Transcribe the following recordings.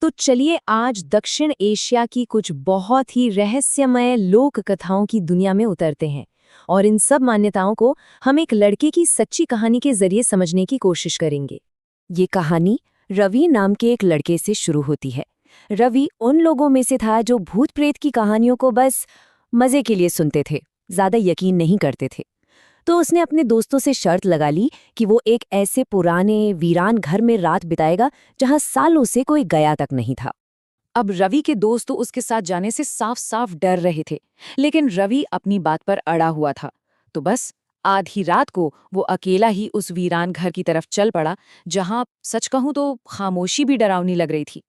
तो चलिए आज दक्षिण एशिया की कुछ बहुत ही रहस्यमय लोक कथाओं की दुनिया में उतरते हैं और इन सब मान्यताओं को हम एक लड़के की सच्ची कहानी के जरिए समझने की कोशिश करेंगे। ये कहानी रवि नाम के एक लड़के से शुरू होती है। रवि उन लोगों में से था जो भूत प्रेत की कहानियों को बस मजे के लिए सुनते थे, ज्यादा यकीन नहीं करते थे। तो उसने अपने दोस्तों से शर्त लगा ली कि वो एक ऐसे पुराने वीरान घर में रात बिताएगा जहां सालों से कोई गया तक नहीं था। अब रवि के दोस्त तो उसके साथ जाने से साफ साफ डर रहे थे, लेकिन रवि अपनी बात पर अड़ा हुआ था। तो बस आधी रात को वो अकेला ही उस वीरान घर की तरफ चल पड़ा, जहां सच कहूं तो खामोशी भी डरावनी लग रही थी।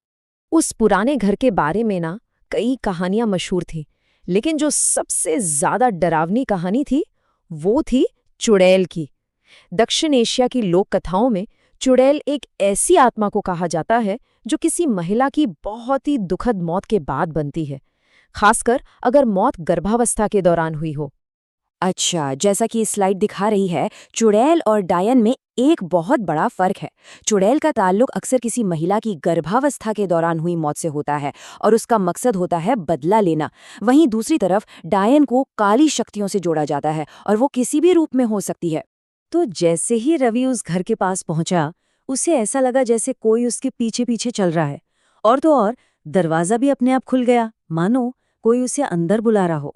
उस पुराने घर के बारे में ना कई कहानियां मशहूर थी, लेकिन जो सबसे ज्यादा डरावनी कहानी थी वो थी चुड़ैल की। दक्षिण एशिया की लोक कथाओं में चुड़ैल एक ऐसी आत्मा को कहा जाता है जो किसी महिला की बहुत ही दुखद मौत के बाद बनती है, खासकर अगर मौत गर्भावस्था के दौरान हुई हो। अच्छा, जैसा कि स्लाइड दिखा रही है, चुड़ैल और डायन में एक बहुत बड़ा फर्क है। चुड़ैल का ताल्लुक अक्सर किसी महिला की गर्भावस्था के दौरान हुई मौत से होता है और उसका मकसद होता है बदला लेना। वहीं दूसरी तरफ डायन को काली शक्तियों से जोड़ा जाता है और वो किसी भी रूप में हो सकती है। तो जैसे ही रवि उस घर के पास पहुंचा, उसे ऐसा लगा जैसे कोई उसके पीछे पीछे चल रहा है। और तो और दरवाजा भी अपने आप खुल गया, मानो कोई उसे अंदर बुला रहा हो।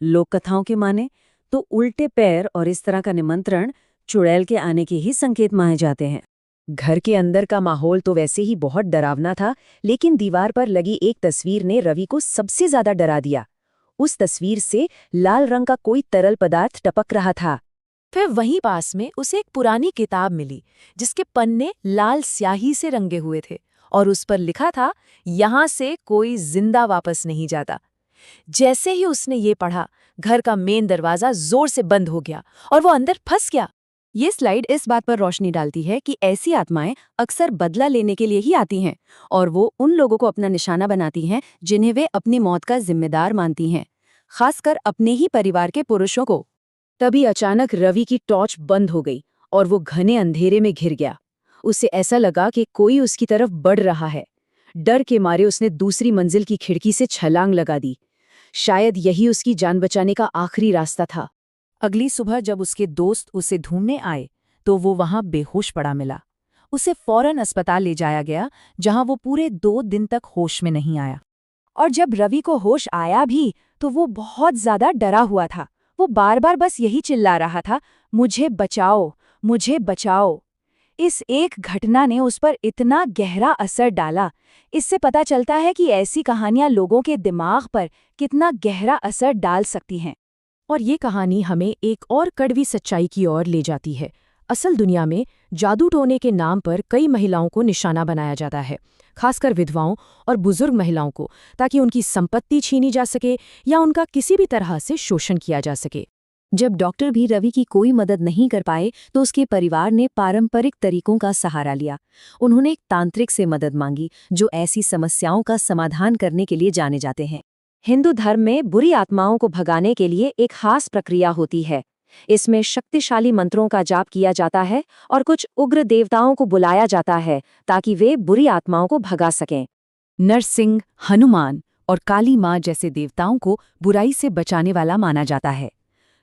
लोक कथाओं के माने तो उल्टे पैर और इस तरह का निमंत्रण चुड़ैल के आने के ही संकेत माने जाते हैं। घर के अंदर का माहौल तो वैसे ही बहुत डरावना था, लेकिन दीवार पर लगी एक तस्वीर ने रवि को सबसे ज्यादा डरा दिया। उस तस्वीर से लाल रंग का कोई तरल पदार्थ टपक रहा था। फिर वहीं पास में उसे एक पुरानी किताब मिली, जिसके पन्ने लाल स्याही से रंगे हुए थे और उस पर लिखा था, यहाँ से कोई जिंदा वापस नहीं जाता। जैसे ही उसने ये पढ़ा, घर का मेन दरवाजा जोर से बंद हो गया और वो अंदर फंस गया। ये स्लाइड इस बात पर रोशनी डालती है कि ऐसी आत्माएं अक्सर बदला लेने के लिए ही आती हैं और वो उन लोगों को अपना निशाना बनाती हैं जिन्हें वे अपनी मौत का जिम्मेदार मानती हैं, खासकर अपने ही परिवार के पुरुषों को। तभी अचानक रवि की टॉर्च बंद हो गई और वो घने अंधेरे में घिर गया। उसे ऐसा लगा कि कोई उसकी तरफ बढ़ रहा है। डर के मारे उसने दूसरी मंजिल की खिड़की से छलांग लगा दी। शायद यही उसकी जान बचाने का आखिरी रास्ता था। अगली सुबह जब उसके दोस्त उसे ढूंढने आए तो वो वहां बेहोश पड़ा मिला। उसे फौरन अस्पताल ले जाया गया, जहां वो पूरे 2 दिन तक होश में नहीं आया। और जब रवि को होश आया भी तो वो बहुत ज्यादा डरा हुआ था। वो बार बार बस यही चिल्ला रहा था, मुझे बचाओ, मुझे बचाओ। इस एक घटना ने उस पर इतना गहरा असर डाला। इससे पता चलता है कि ऐसी कहानियां लोगों के दिमाग पर कितना गहरा असर डाल सकती हैं। और ये कहानी हमें एक और कड़वी सच्चाई की ओर ले जाती है। असल दुनिया में जादू टोने के नाम पर कई महिलाओं को निशाना बनाया जाता है, खासकर विधवाओं और बुजुर्ग महिलाओं को, ताकि उनकी संपत्ति छीनी जा सके या उनका किसी भी तरह से शोषण किया जा सके। जब डॉक्टर भी रवि की कोई मदद नहीं कर पाए तो उसके परिवार ने पारंपरिक तरीकों का सहारा लिया। उन्होंने एक तांत्रिक से मदद मांगी जो ऐसी समस्याओं का समाधान करने के लिए जाने जाते हैं। हिंदू धर्म में बुरी आत्माओं को भगाने के लिए एक खास प्रक्रिया होती है। इसमें शक्तिशाली मंत्रों का जाप किया जाता है और कुछ उग्र देवताओं को बुलाया जाता है ताकि वे बुरी आत्माओं को भगा सकें। नरसिंह, हनुमान और काली माँ जैसे देवताओं को बुराई से बचाने वाला माना जाता है।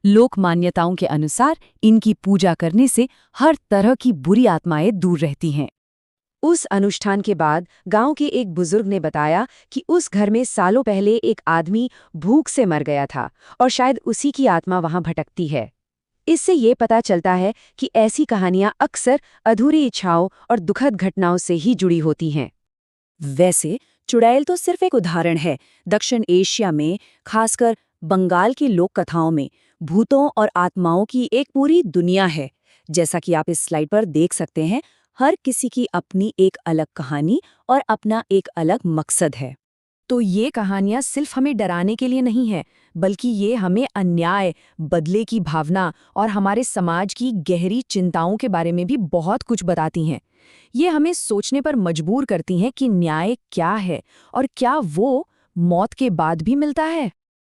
लोक मान्यताओं के अनुसार इनकी पूजा करने से हर तरह की बुरी आत्माएं दूर रहती हैं। उस अनुष्ठान के बाद गांव के एक बुजुर्ग ने बताया कि उस घर में सालों पहले एक आदमी भूख से मर गया था और शायद उसी की आत्मा वहां भटकती है। इससे ये पता चलता है कि ऐसी कहानियां अक्सर अधूरी इच्छाओं और दुखद घटनाओं से ही जुड़ी होती हैं। वैसे चुड़ैल तो सिर्फ एक उदाहरण है। दक्षिण एशिया में, खासकर बंगाल की लोक कथाओं में भूतों और आत्माओं की एक पूरी दुनिया है। जैसा कि आप इस स्लाइड पर देख सकते हैं, हर किसी की अपनी एक अलग कहानी और अपना एक अलग मकसद है। तो ये कहानियां सिर्फ हमें डराने के लिए नहीं है, बल्कि ये हमें अन्याय, बदले की भावना और हमारे समाज की गहरी चिंताओं के बारे में भी बहुत कुछ बताती हैं। ये हमें सोचने पर मजबूर करती हैं कि न्याय क्या है और क्या वो मौत के बाद भी मिलता है।